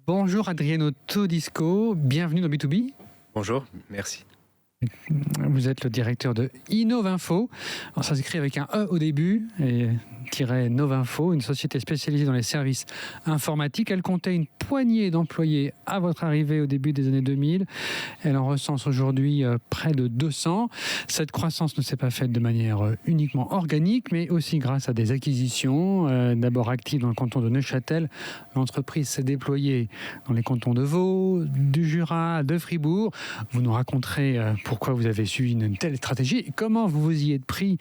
Bonjour Adriano Todisco, bienvenue dans B2B. Bonjour, merci. Vous êtes le directeur de Innovinfo. Alors ça s'écrit avec un E au début, et Novinfo, une société spécialisée dans les services informatiques. Elle comptait une poignée d'employés à votre arrivée au début des années 2000. Elle en recense aujourd'hui près de 200. Cette croissance ne s'est pas faite de manière uniquement organique, mais aussi grâce à des acquisitions. D'abord active dans le canton de Neuchâtel, l'entreprise s'est déployée dans les cantons de Vaud, du Jura, de Fribourg. Vous nous raconterez pourquoi vous avez suivi une telle stratégie et comment vous vous y êtes pris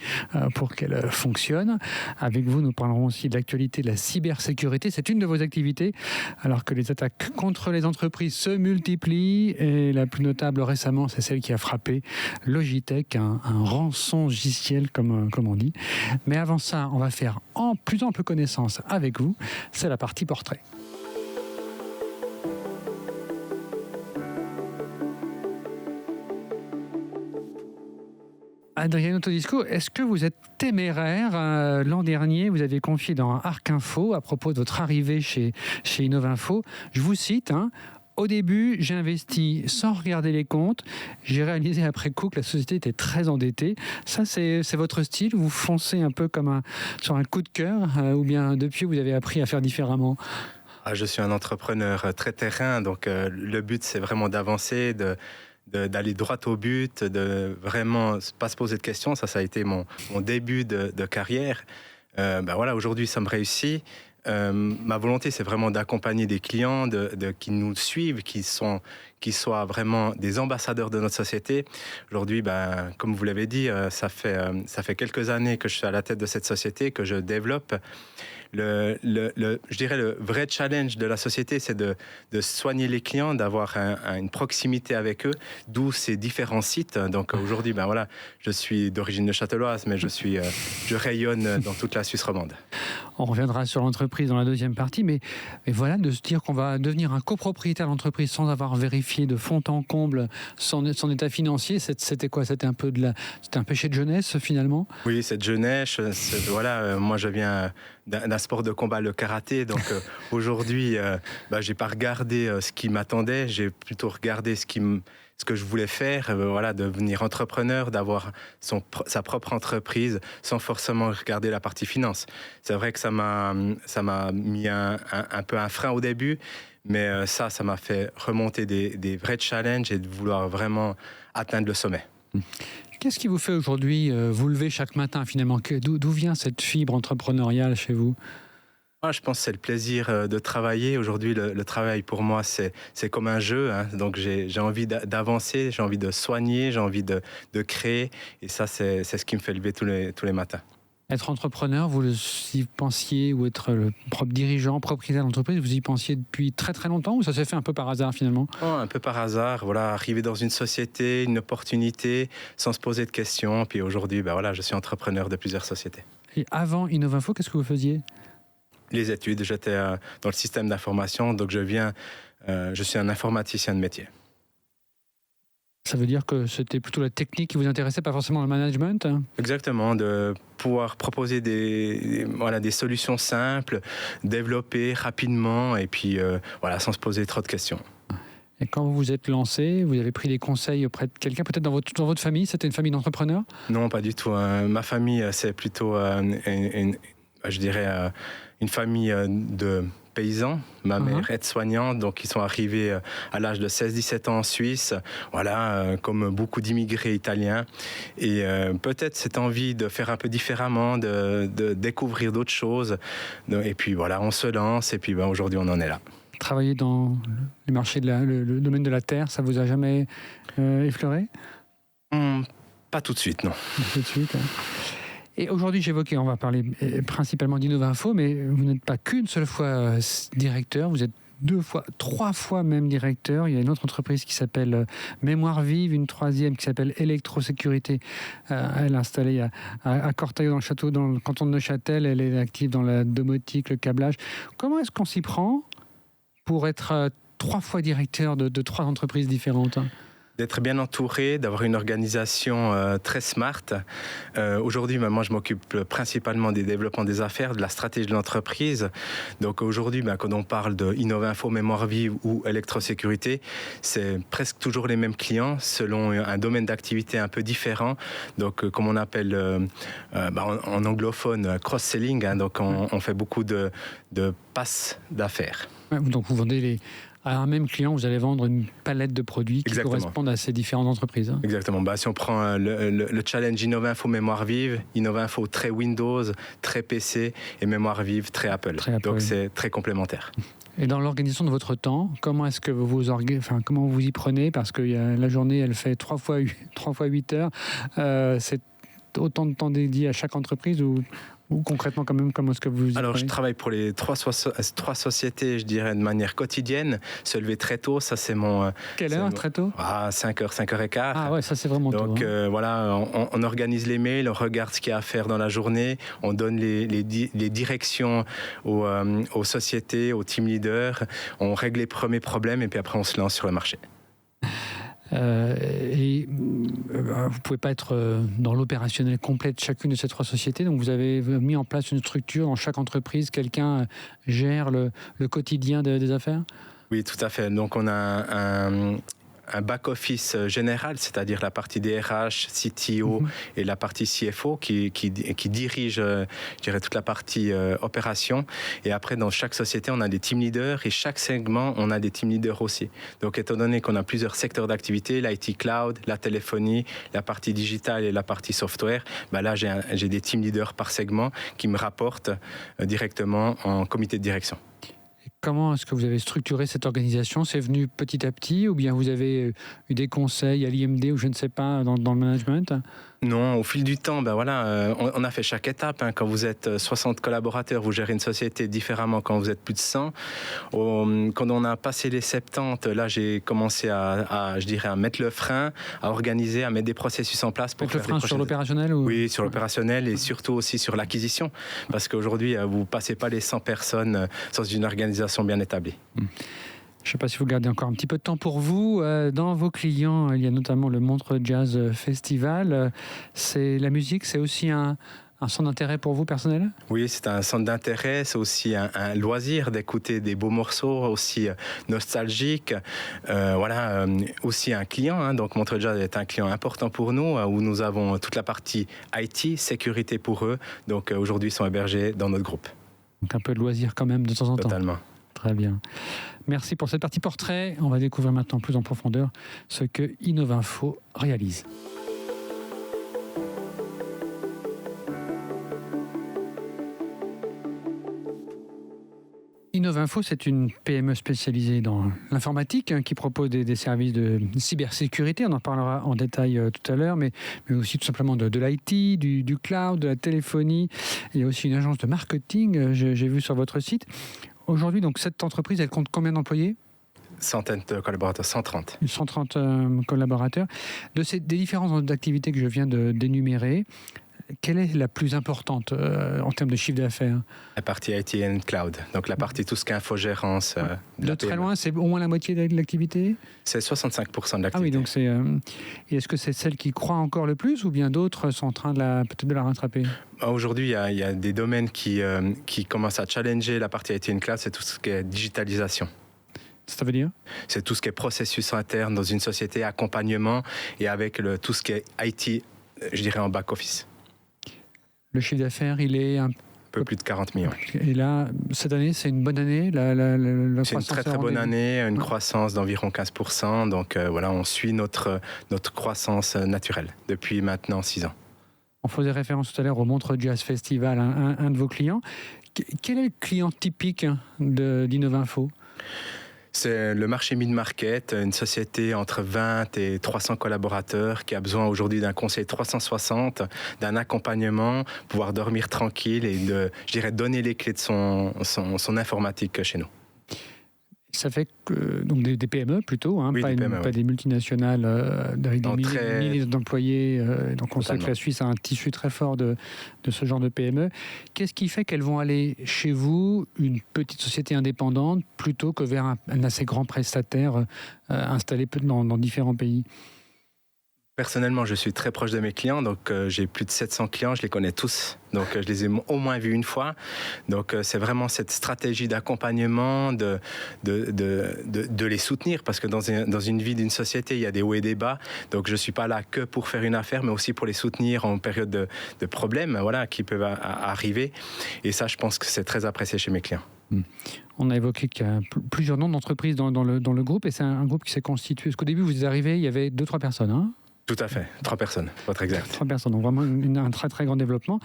pour qu'elle fonctionne. Avec vous, nous parlerons aussi de l'actualité de la cybersécurité. C'est une de vos activités, alors que les attaques contre les entreprises se multiplient. Et la plus notable récemment, c'est celle qui a frappé Logitech, un rançongiciel, comme on dit. Mais avant ça, on va faire en plus ample connaissance avec vous. C'est la partie portrait. Adriano Todisco, est-ce que vous êtes téméraire? L'an dernier, vous avez confié dans Arc Info, à propos de votre arrivée chez Innovinfo, je vous cite, au début, j'ai investi sans regarder les comptes. J'ai réalisé après coup que la société était très endettée. Ça, c'est votre style? Vous foncez un peu comme sur un coup de cœur, ou bien depuis, vous avez appris à faire différemment? Je suis un entrepreneur très terrain, donc le but, c'est vraiment d'avancer, d'aller droit au but, de vraiment pas se poser de questions. Ça a été mon début de carrière. Voilà, aujourd'hui, ça me réussit. Ma volonté, c'est vraiment d'accompagner des clients, qui nous suivent, qui soient vraiment des ambassadeurs de notre société. Aujourd'hui, comme vous l'avez dit, ça fait quelques années que je suis à la tête de cette société, que je développe. Je dirais le vrai challenge de la société, c'est de soigner les clients, d'avoir une proximité avec eux, d'où ces différents sites. Donc aujourd'hui, voilà, je suis d'origine neuchâteloise, mais je rayonne dans toute la Suisse romande. On reviendra sur l'entreprise dans la deuxième partie, mais voilà, de se dire qu'on va devenir un copropriétaire de l'entreprise sans avoir vérifié de fond en comble son état financier, c'était quoi? C'était un péché de jeunesse finalement? Oui, cette jeunesse, voilà, moi je viens d'un sport de combat, le karaté, donc aujourd'hui, j'ai pas regardé ce qui m'attendait, j'ai plutôt regardé ce que je voulais faire, voilà, devenir entrepreneur, d'avoir sa propre entreprise sans forcément regarder la partie finance. C'est vrai que ça m'a mis un peu un frein au début, mais ça m'a fait remonter des vrais challenges et de vouloir vraiment atteindre le sommet. Qu'est-ce qui vous fait aujourd'hui vous lever chaque matin finalement? D'où vient cette fibre entrepreneuriale chez vous? Je pense que c'est le plaisir de travailler. Aujourd'hui, le travail pour moi, c'est comme un jeu. Donc j'ai envie d'avancer, j'ai envie de soigner, j'ai envie de créer. Et ça, c'est ce qui me fait lever tous les matins. Être entrepreneur, vous y pensiez, ou être le propre dirigeant, propriétaire d'entreprise, vous y pensiez depuis très très longtemps, ou ça s'est fait un peu par hasard finalement? Un peu par hasard, voilà, arriver dans une société, une opportunité, sans se poser de questions. Puis aujourd'hui, voilà, je suis entrepreneur de plusieurs sociétés. Et avant Innovinfo, qu'est-ce que vous faisiez? Les études, j'étais dans le système d'information, donc je suis un informaticien de métier. Ça veut dire que c'était plutôt la technique qui vous intéressait, pas forcément le management? Exactement, de pouvoir proposer des solutions simples, développer rapidement et puis sans se poser trop de questions. Et quand vous vous êtes lancé, vous avez pris des conseils auprès de quelqu'un, peut-être dans votre famille? C'était une famille d'entrepreneurs? Non, pas du tout. Ma famille, c'est plutôt une famille de paysans. Ma mère est soignante, donc ils sont arrivés à l'âge de 16-17 ans en Suisse, voilà, comme beaucoup d'immigrés italiens. Et peut-être cette envie de faire un peu différemment, de découvrir d'autres choses. Et puis voilà, on se lance et puis aujourd'hui on en est là. Travailler dans le marché le domaine de la terre, ça vous a jamais effleuré? Pas tout de suite, non. Pas tout de suite. Et aujourd'hui, on va parler principalement d'Innovinfo, mais vous n'êtes pas qu'une seule fois directeur, vous êtes 2 fois, 3 fois même directeur. Il y a une autre entreprise qui s'appelle Mémoire Vive, une troisième qui s'appelle Électrosécurité. Elle est installée à Cortaillot, dans le château, dans le canton de Neuchâtel. Elle est active dans la domotique, le câblage. Comment est-ce qu'on s'y prend pour être 3 fois directeur de 3 entreprises différentes? D'être bien entouré, d'avoir une organisation très smart. Aujourd'hui, moi, je m'occupe principalement des développements des affaires, de la stratégie de l'entreprise. Donc aujourd'hui, quand on parle de Innovinfo, mémoire vive ou électrosécurité, c'est presque toujours les mêmes clients selon un domaine d'activité un peu différent. Donc comme on appelle en anglophone cross-selling, hein, donc on fait beaucoup de passes d'affaires. Donc vous vendez à un même client, vous allez vendre une palette de produits qui correspondent à ces différentes entreprises. Hein. Exactement. Si on prend le challenge Innovinfo mémoire vive, Innovinfo très Windows, très PC et mémoire vive très Apple. Donc c'est très complémentaire. Et dans l'organisation de votre temps, comment est-ce que comment vous y prenez? Parce que la journée, elle fait 3 fois 8 heures. C'est autant de temps dédié à chaque entreprise ou concrètement, quand même, comment est-ce que vous y prenez? Je travaille pour les trois sociétés, je dirais, de manière quotidienne. Se lever très tôt, ça c'est mon... Quelle heure, très tôt? 5h, 5h15. Ah ouais, ça c'est vraiment tôt. Donc on organise les mails, on regarde ce qu'il y a à faire dans la journée, on donne les directions aux sociétés, aux team leaders, on règle les premiers problèmes et puis après on se lance sur le marché. Vous ne pouvez pas être dans l'opérationnel complet de chacune de ces 3 sociétés, donc vous avez mis en place une structure dans chaque entreprise, quelqu'un gère le quotidien des affaires? Oui, tout à fait. Donc on a un back-office général, c'est-à-dire la partie DRH, CTO et la partie CFO qui dirige, je dirais, toute la partie opération. Et après, dans chaque société, on a des team leaders et chaque segment, on a des team leaders aussi. Donc, étant donné qu'on a plusieurs secteurs d'activité, l'IT cloud, la téléphonie, la partie digitale et la partie software, là, j'ai des team leaders par segment qui me rapportent directement en comité de direction. Comment est-ce que vous avez structuré cette organisation? C'est venu petit à petit ou bien vous avez eu des conseils à l'IMD ou je ne sais pas dans le management? Non, au fil du temps, on a fait chaque étape. Quand vous êtes 60 collaborateurs, vous gérez une société différemment quand vous êtes plus de 100. Quand on a passé les 70, là, j'ai commencé à mettre le frein, à organiser, à mettre des processus en place. Mettre le frein sur l'opérationnel ou... Oui, sur l'opérationnel et surtout aussi sur l'acquisition. Parce qu'aujourd'hui, vous ne passez pas les 100 personnes sans une organisation bien établie. Je ne sais pas si vous gardez encore un petit peu de temps pour vous. Dans vos clients, il y a notamment le Montreux Jazz Festival. La musique, c'est aussi un centre d'intérêt pour vous personnel? Oui, c'est un centre d'intérêt. C'est aussi un loisir d'écouter des beaux morceaux, aussi nostalgiques. Aussi un client. Donc Montreux Jazz est un client important pour nous, où nous avons toute la partie IT, sécurité pour eux. Donc aujourd'hui, ils sont hébergés dans notre groupe. Donc un peu de loisir quand même de temps en temps. Totalement. Très bien. Merci pour cette partie portrait. On va découvrir maintenant plus en profondeur ce que Innovinfo réalise. Innovinfo, c'est une PME spécialisée dans l'informatique qui propose des services de cybersécurité. On en parlera en détail tout à l'heure, mais aussi tout simplement de l'IT, du cloud, de la téléphonie. Il y a aussi une agence de marketing, j'ai vu sur votre site. Aujourd'hui, donc, cette entreprise, elle compte combien d'employés? Centaines de collaborateurs, 130. 130 collaborateurs. Des différentes activités que je viens d'énumérer, quelle est la plus importante en termes de chiffre d'affaires? La partie IT and Cloud, donc la partie tout ce qui est infogérance. De très loin, c'est au moins la moitié de l'activité? C'est 65% de l'activité. Ah oui, donc et est-ce que c'est celle qui croît encore le plus ou bien d'autres sont en train peut-être de la rattraper? Aujourd'hui, il y a des domaines qui commencent à challenger la partie IT and Cloud, c'est tout ce qui est digitalisation. Ça veut dire? C'est tout ce qui est processus interne dans une société, accompagnement et avec tout ce qui est IT, je dirais en back-office. Le chiffre d'affaires, il est un peu plus de 40 millions. Et là, cette année, c'est une bonne année? C'est une très très bonne année, une croissance d'environ 15%. Donc on suit notre croissance naturelle depuis maintenant 6 ans. On faisait référence tout à l'heure au Montreux Jazz Festival, un de vos clients. Quel est le client typique d'Innovinfo? C'est le marché mid-market, une société entre 20 et 300 collaborateurs qui a besoin aujourd'hui d'un conseil 360, d'un accompagnement, pouvoir dormir tranquille et donner les clés de son informatique chez nous. Ça fait que donc des PME plutôt, hein, Oui, pas, des PME, pas des multinationales avec des milliers d'employés. Donc on sait que la Suisse a un tissu très fort de ce genre de PME. Qu'est-ce qui fait qu'elles vont aller chez vous, une petite société indépendante, plutôt que vers un assez grand prestataire installé dans différents pays ? Personnellement, je suis très proche de mes clients, donc j'ai plus de 700 clients, je les connais tous, donc je les ai au moins vus une fois. Donc c'est vraiment cette stratégie d'accompagnement, de les soutenir, parce que dans une vie d'une société, il y a des hauts et des bas. Donc je ne suis pas là que pour faire une affaire, mais aussi pour les soutenir en période de problèmes, voilà, qui peuvent arriver. Et ça, je pense que c'est très apprécié chez mes clients. On a évoqué qu'il y a plusieurs noms d'entreprises dans le groupe, et c'est un groupe qui s'est constitué. Parce qu'au début, vous êtes arrivé, il y avait 2-3 personnes, hein ? Tout à fait, 3 personnes, pour être exact. 3 personnes, donc vraiment un très très grand développement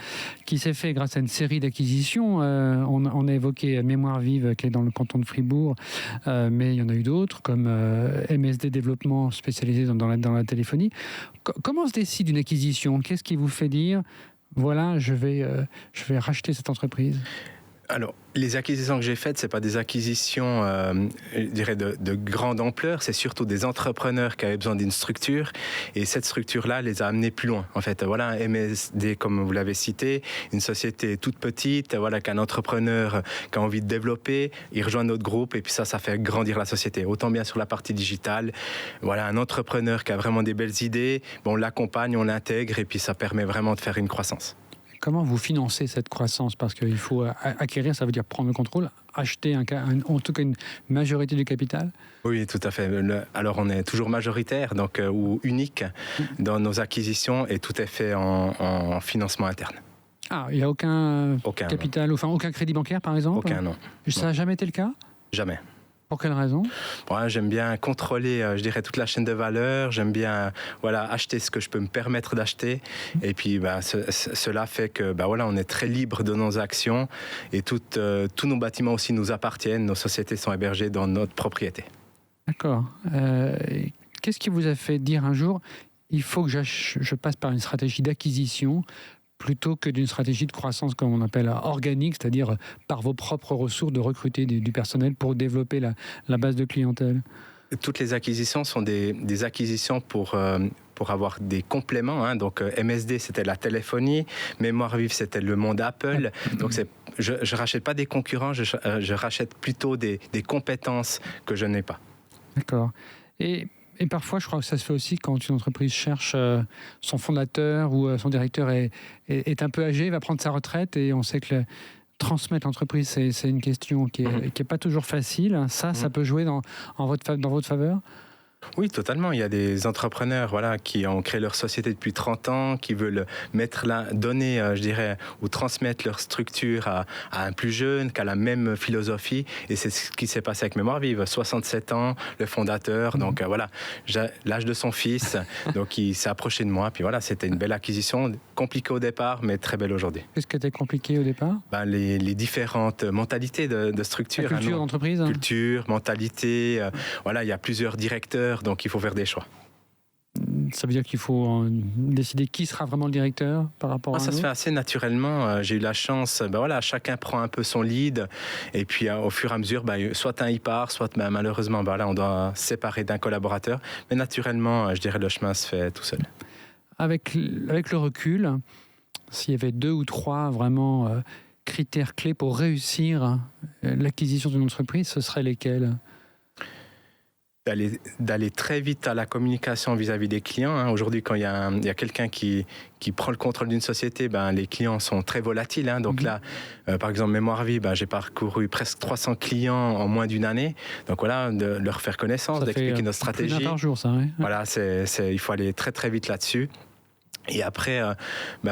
qui s'est fait grâce à une série d'acquisitions. On a évoqué Mémoire Vive qui est dans le canton de Fribourg, mais il y en a eu d'autres comme MSD Développement spécialisé dans la téléphonie. Comment se décide une acquisition ? Qu'est-ce qui vous fait dire voilà, je vais racheter cette entreprise ? Alors, les acquisitions que j'ai faites, c'est pas des acquisitions, je dirais, de grande ampleur. C'est surtout des entrepreneurs qui avaient besoin d'une structure. Et cette structure-là les a amenés plus loin. En fait, voilà, MSD, comme vous l'avez cité, une société toute petite, voilà, qu'un entrepreneur qui a envie de développer, il rejoint notre groupe et puis ça fait grandir la société. Autant bien sur la partie digitale. Voilà, un entrepreneur qui a vraiment des belles idées, on l'accompagne, on l'intègre et puis ça permet vraiment de faire une croissance. Comment vous financez cette croissance ? Parce qu'il faut acquérir, ça veut dire prendre le contrôle, acheter en tout cas une majorité du capital ? Oui, tout à fait. Alors on est toujours majoritaire donc, ou unique dans nos acquisitions et tout est fait en financement interne. Ah, il n'y a aucun capital, enfin aucun crédit bancaire par exemple ? Aucun, non. Ça n'a jamais été le cas ? Jamais. Pour quelle raison ? J'aime bien contrôler, je dirais, toute la chaîne de valeur. J'aime bien acheter ce que je peux me permettre d'acheter. Et puis, cela fait que on est très libre de nos actions. Et tous nos bâtiments aussi nous appartiennent. Nos sociétés sont hébergées dans notre propriété. D'accord. Qu'est-ce qui vous a fait dire un jour, il faut que je passe par une stratégie d'acquisition plutôt que d'une stratégie de croissance, comme on appelle organique, c'est-à-dire par vos propres ressources de recruter du personnel pour développer la base de clientèle ? Toutes les acquisitions sont des acquisitions pour avoir des compléments. Hein. Donc MSD, c'était la téléphonie. Mémoire Vive, c'était le monde Apple. Donc je ne rachète pas des concurrents, je rachète plutôt des compétences que je n'ai pas. D'accord. Et parfois, je crois que ça se fait aussi quand une entreprise cherche son fondateur ou son directeur est un peu âgé, va prendre sa retraite, et on sait que transmettre l'entreprise, c'est une question qui est pas toujours facile. Ça peut jouer dans votre faveur ? Oui, totalement. Il y a des entrepreneurs qui ont créé leur société depuis 30 ans, qui veulent donner, ou transmettre leur structure à un plus jeune, qui a la même philosophie. Et c'est ce qui s'est passé avec Mémoire Vive. 67 ans, le fondateur. Donc l'âge de son fils. Donc il s'est approché de moi. Puis c'était une belle acquisition, compliquée au départ, mais très belle aujourd'hui. Qu'est-ce qui était compliqué au départ ? Les différentes mentalités de structure. La culture d'entreprise ? Culture, mentalité. Il y a plusieurs directeurs. Donc il faut faire des choix. Ça veut dire qu'il faut décider qui sera vraiment le directeur par rapport à ça se fait assez naturellement. J'ai eu la chance, chacun prend un peu son lead et puis au fur et à mesure, soit un y part, soit malheureusement, on doit se séparer d'un collaborateur. Mais naturellement, je dirais le chemin se fait tout seul. Avec le recul, s'il y avait 2 ou 3 vraiment critères clés pour réussir l'acquisition d'une entreprise, ce seraient lesquels ? D'aller très vite à la communication vis-à-vis des clients. Hein. Aujourd'hui, quand il y a quelqu'un qui prend le contrôle d'une société, les clients sont très volatiles. Hein. Donc là, par exemple, Mémoire Vive, j'ai parcouru presque 300 clients en moins d'une année. Donc de leur faire connaissance, d'expliquer notre stratégie. Plus d'un par jour, ça, oui. Il faut aller très très vite là-dessus. Et après,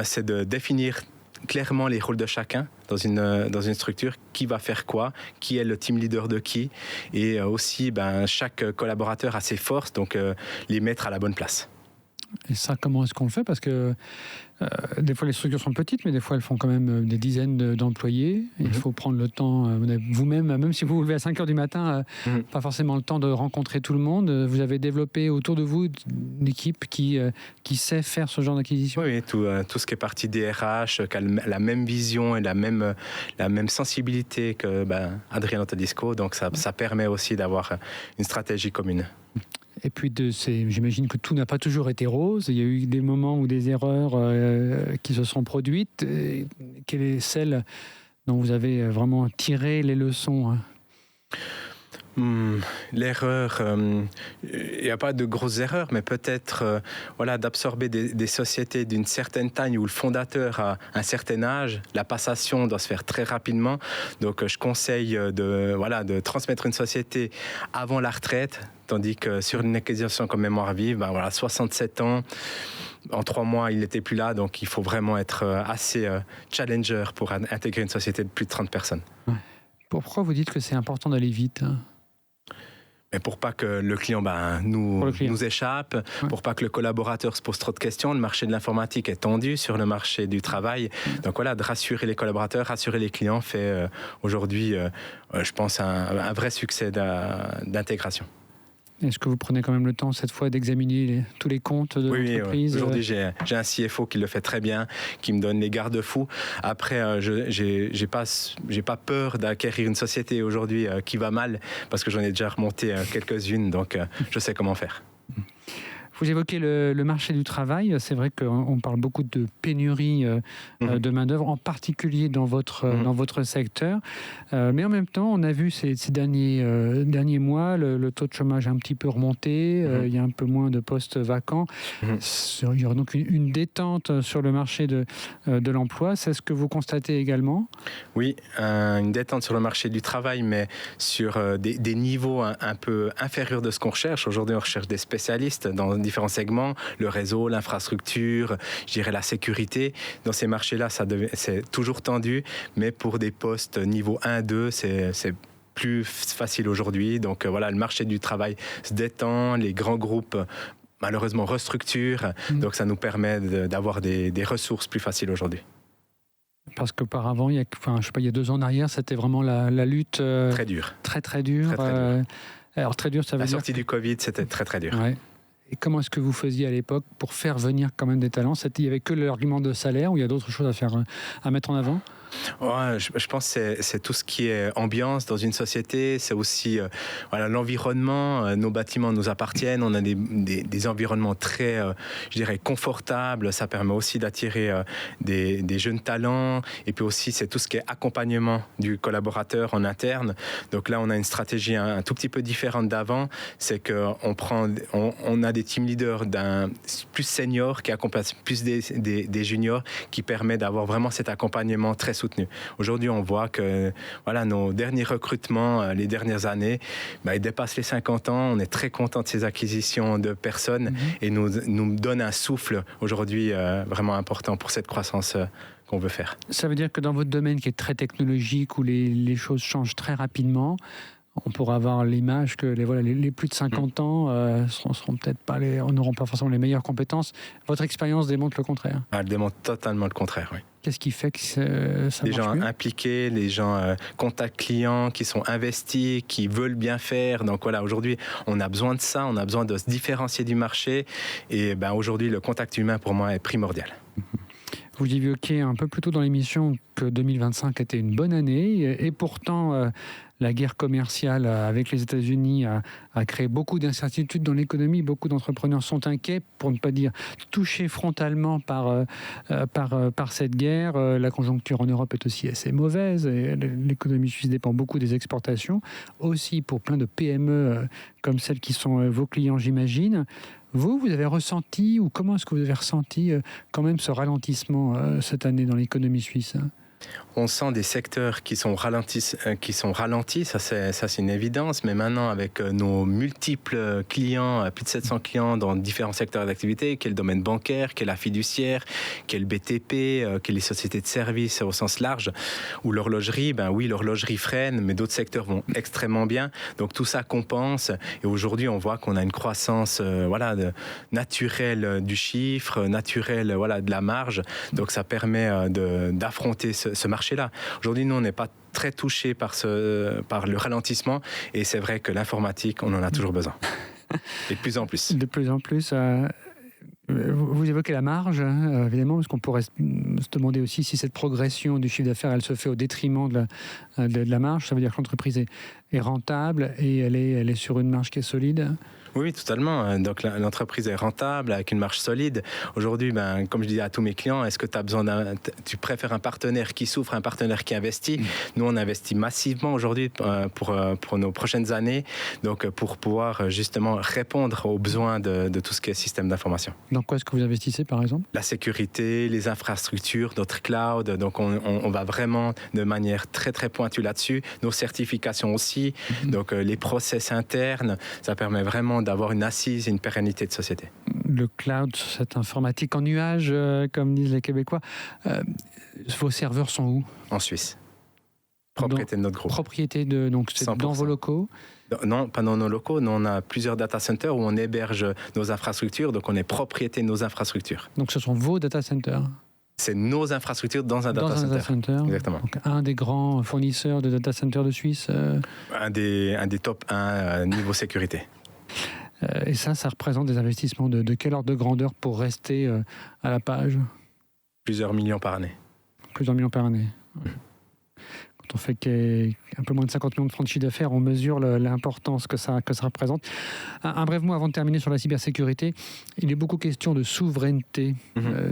c'est de définir clairement les rôles de chacun dans une structure, qui va faire quoi, qui est le team leader de qui, et aussi chaque collaborateur a ses forces, donc les mettre à la bonne place. Et ça, comment est-ce qu'on le fait? Parce que des fois, les structures sont petites, mais des fois, elles font quand même des dizaines d'employés. Il faut prendre le temps, vous-même, même si vous vous levez à 5 heures du matin, pas forcément le temps de rencontrer tout le monde. Vous avez développé autour de vous une équipe qui sait faire ce genre d'acquisition? Oui, tout ce qui est partie des RH, qui a la même vision et la même sensibilité que Adrien Todisco. Donc, ça permet aussi d'avoir une stratégie commune. Et puis, j'imagine que tout n'a pas toujours été rose. Il y a eu des moments où des erreurs qui se sont produites. Et quelle est celle dont vous avez vraiment tiré les leçons? L'erreur, il n'y a pas de grosses erreurs, mais peut-être d'absorber des sociétés d'une certaine taille où le fondateur a un certain âge, la passation doit se faire très rapidement. Donc je conseille de transmettre une société avant la retraite, tandis que sur une acquisition comme Mémoire Vive, 67 ans, en 3 mois il n'était plus là, donc il faut vraiment être assez challenger pour intégrer une société de plus de 30 personnes. Pourquoi vous dites que c'est important d'aller vite? Mais pour pas que le client nous échappe, pour pas que le collaborateur se pose trop de questions. Le marché de l'informatique est tendu sur le marché du travail. Donc de rassurer les collaborateurs, rassurer les clients fait aujourd'hui, je pense, un vrai succès d'intégration. Est-ce que vous prenez quand même le temps cette fois d'examiner tous les comptes de l'entreprise? Oui. Aujourd'hui, j'ai un CFO qui le fait très bien, qui me donne les garde-fous. Après, j'ai pas peur d'acquérir une société aujourd'hui qui va mal, parce que j'en ai déjà remonté quelques-unes, donc je sais comment faire. Vous évoquez le marché du travail. C'est vrai qu'on parle beaucoup de pénurie de main-d'œuvre, en particulier dans votre secteur. Mais en même temps, on a vu ces derniers mois le taux de chômage un petit peu remonté. Il y a un peu moins de postes vacants. Il y aura donc une détente sur le marché de l'emploi. C'est ce que vous constatez également? Oui, une détente sur le marché du travail, mais sur des niveaux un peu inférieurs de ce qu'on recherche. Aujourd'hui, on recherche des spécialistes dans différents segments, le réseau, l'infrastructure, je dirais la sécurité. Dans ces marchés-là, c'est toujours tendu, mais pour des postes niveau 1, 2, c'est plus facile aujourd'hui. Donc le marché du travail se détend, les grands groupes malheureusement restructurent, donc ça nous permet d'avoir des ressources plus faciles aujourd'hui. Parce qu'auparavant, il y a 2 ans en arrière, c'était vraiment la lutte très dure. Très dure. Alors très dur, ça veut dire... La sortie du Covid, c'était très dur. Ouais. Et comment est-ce que vous faisiez à l'époque pour faire venir quand même des talents? Il n'y avait que l'argument de salaire, ou il y a d'autres choses à mettre en avant? Ouais, je pense que c'est tout ce qui est ambiance dans une société, c'est aussi l'environnement. Nos bâtiments nous appartiennent, on a des environnements très, je dirais, confortables. Ça permet aussi d'attirer des jeunes talents. Et puis aussi, c'est tout ce qui est accompagnement du collaborateur en interne. Donc là, on a une stratégie un tout petit peu différente d'avant. C'est qu'on a des team leaders plus seniors qui accompagnent plus des juniors, qui permet d'avoir vraiment cet accompagnement très soutenu. Aujourd'hui, on voit que nos derniers recrutements, les dernières années, ils dépassent les 50 ans. On est très content de ces acquisitions de personnes et nous donne un souffle aujourd'hui vraiment important pour cette croissance qu'on veut faire. Ça veut dire que dans votre domaine qui est très technologique, où les choses changent très rapidement, on pourra avoir l'image que les plus de 50 ans seront peut-être n'auront pas forcément les meilleures compétences. Votre expérience démontre le contraire? Elle démontre totalement le contraire, oui. Qu'est-ce qui fait que ça marche mieux? Les gens impliqués, les gens contact clients, qui sont investis, qui veulent bien faire. Donc aujourd'hui, on a besoin de ça, on a besoin de se différencier du marché. Et aujourd'hui, le contact humain, pour moi, est primordial. Vous évoquiez un peu plus tôt dans l'émission que 2025 était une bonne année, et pourtant la guerre commerciale avec les États-Unis a créé beaucoup d'incertitudes dans l'économie. Beaucoup d'entrepreneurs sont inquiets, pour ne pas dire touchés frontalement par cette guerre. La conjoncture en Europe est aussi assez mauvaise, et l'économie suisse dépend beaucoup des exportations, aussi pour plein de PME comme celles qui sont vos clients, j'imagine. Vous avez ressenti, ou comment est-ce que vous avez ressenti quand même ce ralentissement cette année dans l'économie suisse? On sent des secteurs qui sont ralentis, ça c'est une évidence, mais maintenant avec nos multiples clients, plus de 700 clients dans différents secteurs d'activité, qui est le domaine bancaire, qui est la fiduciaire, qui est le BTP, qui est les sociétés de services au sens large, ou l'horlogerie, oui, l'horlogerie freine, mais d'autres secteurs vont extrêmement bien, donc tout ça compense, et aujourd'hui on voit qu'on a une croissance naturelle du chiffre, naturelle de la marge, donc ça permet d'affronter ce marché-là. Aujourd'hui, nous, on n'est pas très touchés par le ralentissement, et c'est vrai que l'informatique, on en a toujours besoin. Et de plus en plus. De plus en plus. Vous évoquez la marge, évidemment, parce qu'on pourrait se demander aussi si cette progression du chiffre d'affaires, elle se fait au détriment de la marge. Ça veut dire que l'entreprise est rentable et elle est sur une marge qui est solide. Oui, totalement. Donc l'entreprise est rentable avec une marge solide. Aujourd'hui, comme je dis à tous mes clients, est-ce que tu préfères un partenaire qui souffre, un partenaire qui investit? Nous, on investit massivement aujourd'hui pour nos prochaines années, donc pour pouvoir justement répondre aux besoins de tout ce qui est système d'information. Dans quoi est-ce que vous investissez, par exemple? La sécurité, les infrastructures, notre cloud. Donc on va vraiment de manière très très pointue là-dessus. Nos certifications aussi. Donc les process internes, ça permet vraiment d'avoir une assise et une pérennité de société. Le cloud, cette informatique en nuage, comme disent les Québécois, vos serveurs sont où? En Suisse. Propriété de notre groupe. Propriété donc c'est 100%. Dans vos locaux? Non, pas dans nos locaux. Nous, on a plusieurs data centers où on héberge nos infrastructures, donc on est propriété de nos infrastructures. Donc ce sont vos data centers? C'est nos infrastructures dans un data center. Exactement. Donc un des grands fournisseurs de data centers de Suisse. Un des top 1 niveau sécurité. Et ça représente des investissements de quel ordre de grandeur pour rester à la page? Plusieurs millions par année. Plusieurs millions par année. Quand on fait un peu moins de 50 millions de francs de chiffre d'affaires, on mesure l'importance que ça représente. Un bref mot avant de terminer sur la cybersécurité. Il est beaucoup question de souveraineté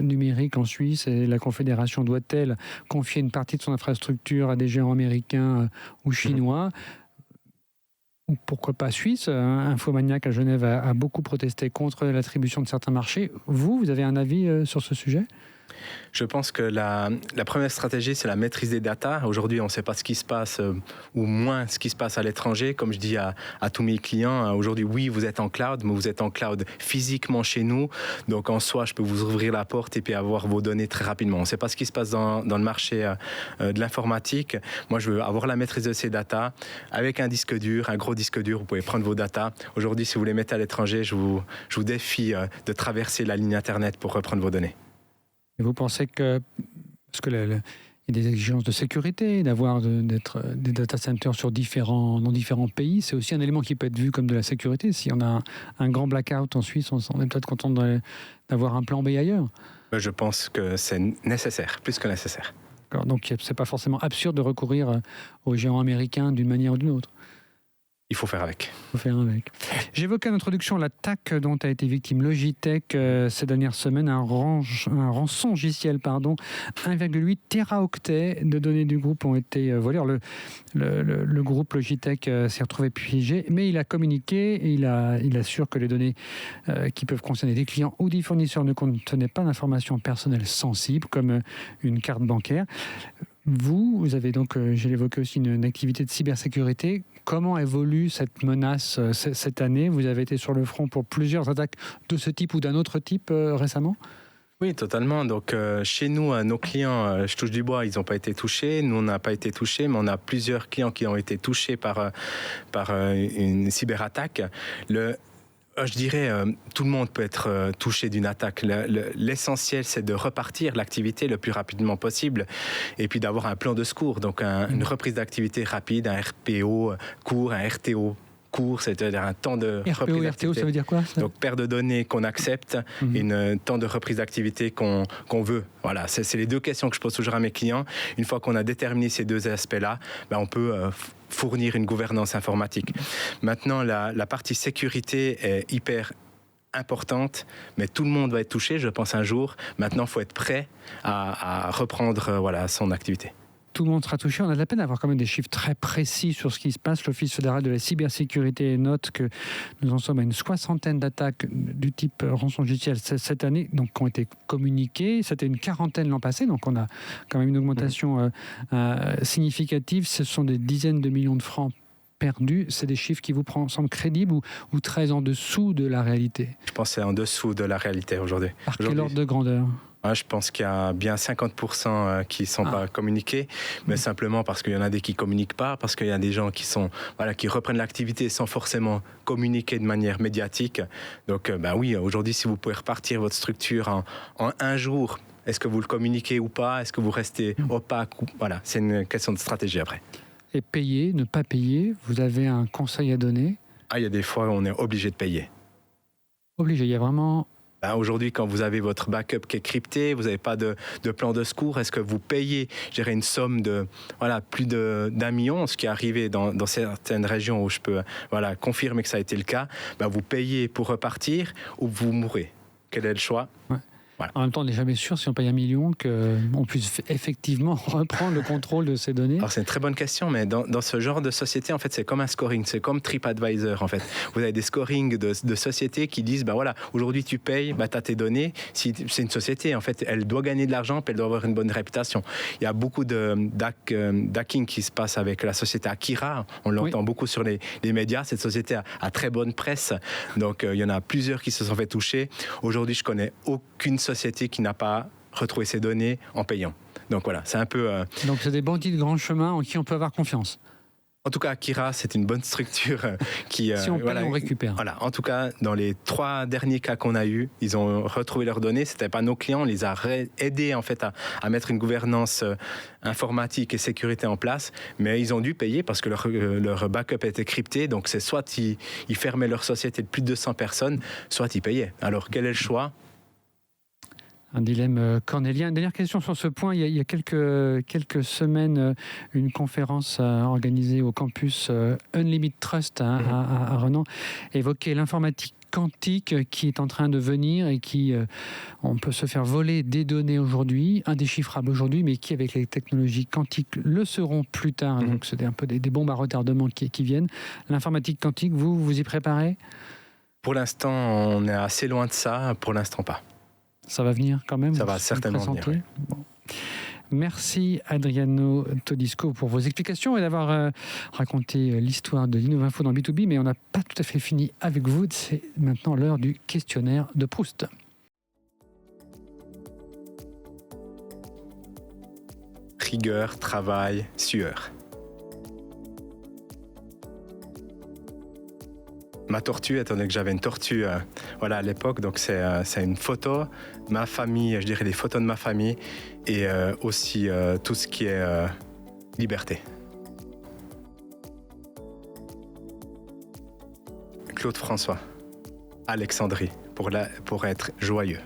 numérique en Suisse, et la Confédération doit-elle confier une partie de son infrastructure à des géants américains ou chinois? Ou pourquoi pas suisse? Infomaniac à Genève a beaucoup protesté contre l'attribution de certains marchés. Vous avez un avis sur ce sujet? Je pense que la première stratégie, c'est la maîtrise des data. Aujourd'hui, on ne sait pas ce qui se passe, ou moins ce qui se passe à l'étranger. Comme je dis à tous mes clients, aujourd'hui, oui, vous êtes en cloud, mais vous êtes en cloud physiquement chez nous. Donc, en soi, je peux vous ouvrir la porte et puis avoir vos données très rapidement. On ne sait pas ce qui se passe dans le marché de l'informatique. Moi, je veux avoir la maîtrise de ces data. Avec un disque dur, un gros disque dur, vous pouvez prendre vos data. Aujourd'hui, si vous les mettez à l'étranger, je vous défie de traverser la ligne Internet pour reprendre vos données. Et vous pensez que, parce que il y a des exigences de sécurité, d'avoir des data centers dans différents pays, c'est aussi un élément qui peut être vu comme de la sécurité. Si on a un grand blackout en Suisse, on est peut-être content d'avoir un plan B ailleurs. Je pense que c'est nécessaire, plus que nécessaire. D'accord, donc c'est pas forcément absurde de recourir aux géants américains d'une manière ou d'une autre. Il faut faire avec. J'évoquais en introduction l'attaque dont a été victime Logitech ces dernières semaines, un rançongiciel, 1,8 téraoctets de données du groupe ont été volées. Le groupe Logitech s'est retrouvé piégé, mais il a communiqué et il assure que les données qui peuvent concerner des clients ou des fournisseurs ne contenaient pas d'informations personnelles sensibles, comme une carte bancaire. Vous avez donc, je l'évoquais aussi, une activité de cybersécurité. Comment évolue cette menace cette année? Vous avez été sur le front pour plusieurs attaques de ce type ou d'un autre type récemment? Oui, totalement. Donc, chez nous, nos clients, je touche du bois, ils n'ont pas été touchés. Nous, on n'a pas été touchés, mais on a plusieurs clients qui ont été touchés par une cyberattaque. Je dirais, tout le monde peut être touché d'une attaque. L'essentiel, c'est de repartir l'activité le plus rapidement possible et puis d'avoir un plan de secours. Donc, une reprise d'activité rapide, un RPO court, un RTO court, c'est-à-dire un temps de reprise d'activité. RPO, ça veut dire quoi, ça? Donc, paire de données qu'on accepte et un temps de reprise d'activité qu'on veut. Voilà, c'est les deux questions que je pose toujours à mes clients. Une fois qu'on a déterminé ces deux aspects-là, on peut fournir une gouvernance informatique. Maintenant, la partie sécurité est hyper importante, mais tout le monde va être touché, je pense, un jour. Maintenant, il faut être prêt à reprendre son activité. tout le monde sera touché. On a de la peine d'avoir quand même des chiffres très précis sur ce qui se passe. L'Office fédéral de la cybersécurité note que nous en sommes à une 60aine d'attaques du type rançongiciel cette année, donc qui ont été communiquées. C'était une 40aine l'an passé, donc on a quand même une augmentation significative. Ce sont des dizaines de millions de francs perdus. C'est des chiffres qui vous semblent crédibles ou très en dessous de la réalité? Je pense que c'est en dessous de la réalité aujourd'hui. Par quel ordre de grandeur? Je pense qu'il y a bien 50% qui ne sont pas communiqués, mais simplement parce qu'il y en a des qui ne communiquent pas, parce qu'il y a des gens qui reprennent l'activité sans forcément communiquer de manière médiatique. Donc oui, aujourd'hui, si vous pouvez repartir votre structure en un jour, est-ce que vous le communiquez ou pas? Est-ce que vous restez opaque? Voilà, c'est une question de stratégie après. Et payer, ne pas payer, vous avez un conseil à donner? Il y a des fois où on est obligé de payer. Obligé, il y a vraiment... Aujourd'hui, quand vous avez votre backup qui est crypté, vous n'avez pas de plan de secours, est-ce que vous payez, je dirais, une somme de plus d'1 million, ce qui est arrivé dans certaines régions où je peux confirmer que ça a été le cas, vous payez pour repartir ou vous mourrez? Quel est le choix? Voilà. En même temps, on n'est jamais sûr, si on paye 1 million, qu'on puisse effectivement reprendre le contrôle de ces données. Alors, c'est une très bonne question, mais dans ce genre de société, en fait, c'est comme un scoring, c'est comme TripAdvisor, en fait. Vous avez des scorings de sociétés qui disent, aujourd'hui tu payes, tu as tes données. Si c'est une société, en fait, elle doit gagner de l'argent, puis elle doit avoir une bonne réputation. Il y a beaucoup d'hacking qui se passe avec la société Akira. On l'entend beaucoup sur les médias. Cette société a très bonne presse. Donc, il y en a plusieurs qui se sont fait toucher. Aujourd'hui, je connais aucune société qui n'a pas retrouvé ses données en payant. Donc voilà, c'est un peu... Donc c'est des bandits de grand chemin en qui on peut avoir confiance. En tout cas, Akira, c'est une bonne structure qui... si on paye, on récupère. Voilà. En tout cas, dans les 3 derniers cas qu'on a eus, ils ont retrouvé leurs données. C'était pas nos clients, on les a aidés en fait à mettre une gouvernance informatique et sécurité en place, mais ils ont dû payer parce que leur backup était crypté. Donc c'est soit ils fermaient leur société de plus de 200 personnes, soit ils payaient. Alors quel est le choix? Un dilemme cornélien. Dernière question sur ce point. Il y a quelques semaines, une conférence organisée au campus Unlimited Trust à Renan évoquait l'informatique quantique qui est en train de venir et qui, on peut se faire voler des données aujourd'hui, indéchiffrables aujourd'hui, mais qui, avec les technologies quantiques, le seront plus tard. Donc, c'est un peu des bombes à retardement qui viennent. L'informatique quantique, vous y préparez? Pour l'instant, on est assez loin de ça. Pour l'instant, pas. Ça va venir quand même? Ça va certainement venir, oui. Bon. Merci Adriano Todisco pour vos explications et d'avoir raconté l'histoire de l'Innovinfo dans B2B, mais on n'a pas tout à fait fini avec vous. C'est maintenant l'heure du questionnaire de Proust. Rigueur, travail, sueur. Ma tortue, étant donné que j'avais une tortue à l'époque, donc c'est une photo, ma famille, je dirais des photos de ma famille et aussi tout ce qui est liberté. Claude François, Alexandrie, pour être joyeux.